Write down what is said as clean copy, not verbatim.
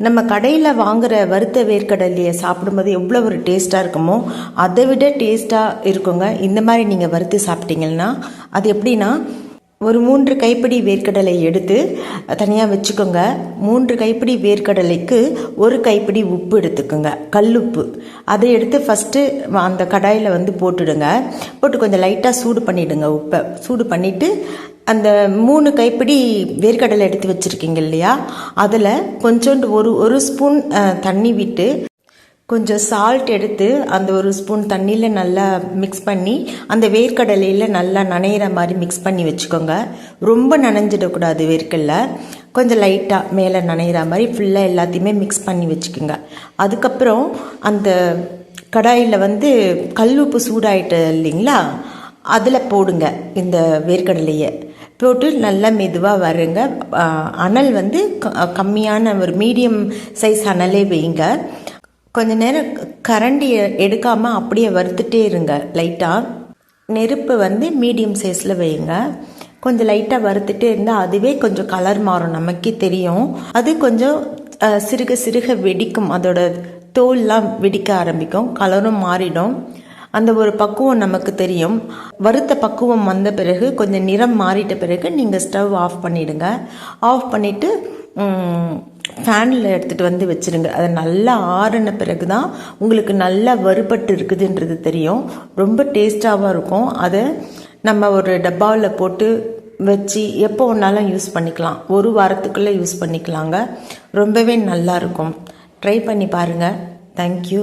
நம்ம கடையில் வாங்குகிற வறுத்த வேர்க்கடலையை சாப்பிடும்போது எவ்வளோ ஒரு டேஸ்ட்டாக இருக்குமோ அதை விட டேஸ்ட்டாக இருக்குங்க. இந்த மாதிரி நீங்கள் வறுத்து சாப்பிட்டீங்கன்னா அது எப்படின்னா, ஒரு 3 கைப்பிடி வேர்க்கடலை எடுத்து தனியாக வச்சுக்கோங்க. 3 கைப்பிடி வேர்க்கடலைக்கு 1 கைப்பிடி உப்பு எடுத்துக்கோங்க, கல்லுப்பு. அதை எடுத்து ஃபஸ்ட்டு அந்த கடாயில் போட்டுடுங்க. போட்டு கொஞ்சம் லைட்டாக சூடு பண்ணிவிடுங்க. உப்பை சூடு பண்ணிவிட்டு அந்த 3 கைப்பிடி வேர்க்கடலை எடுத்து வச்சுருக்கீங்க இல்லையா, அதில் கொஞ்சோண்டு ஒரு ஸ்பூன் தண்ணி விட்டு கொஞ்சம் சால்ட் எடுத்து அந்த 1 ஸ்பூன் தண்ணியில் நல்லா மிக்ஸ் பண்ணி அந்த வேர்க்கடலையில் நல்லா நனையிற மாதிரி மிக்ஸ் பண்ணி வச்சுக்கோங்க. ரொம்ப நனைஞ்சிடக்கூடாது வேர்க்கடலை, கொஞ்சம் லைட்டாக மேலே நனையிற மாதிரி ஃபுல்லாக எல்லாத்தையுமே மிக்ஸ் பண்ணி வச்சுக்கோங்க. அதுக்கப்புறம் அந்த கடாயில் கல்லுப்பு சூடாயிட்டு இல்லைங்களா, அதில் போடுங்க இந்த வேர்க்கடலையை. போட்டு நல்லா மெதுவாக வருங்க. அனல் கம்மியான ஒரு மீடியம் சைஸ் அனலே வைங்க. கொஞ்ச நேரம் கரண்டி எடுக்காமல் அப்படியே வறுத்துட்டே இருங்க. லைட்டாக நெருப்பு மீடியம் சைஸில் வைங்க. கொஞ்சம் லைட்டாக வறுத்துட்டே இருந்தால் அதுவே கொஞ்சம் கலர் மாறும், நமக்கே தெரியும். அது கொஞ்சம் சிறுக சிறுக வெடிக்கும், அதோட தோல்லாம் வெடிக்க ஆரம்பிக்கும், கலரும் மாறிடும். அந்த ஒரு பக்குவம் நமக்கு தெரியும். வறுத்த பக்குவம் வந்த பிறகு கொஞ்சம் நிறம் மாறிட்ட பிறகு நீங்கள் ஸ்டவ் ஆஃப் பண்ணிவிடுங்க. ஆஃப் பண்ணிவிட்டு ஃபேனில் எடுத்துகிட்டு வச்சுருங்க. அதை நல்லா ஆறின பிறகு தான் உங்களுக்கு நல்லா வறுபட்டு இருக்குதுன்றது தெரியும். ரொம்ப டேஸ்ட்டாகவும் இருக்கும். அதை நம்ம ஒரு டப்பாவில் போட்டு வச்சு எப்போ ஒன்றாலும் யூஸ் பண்ணிக்கலாம். 1 வாரத்துக்குள்ளே யூஸ் பண்ணிக்கலாங்க. ரொம்பவே நல்லாயிருக்கும். ட்ரை பண்ணி பாருங்கள். தேங்க்யூ.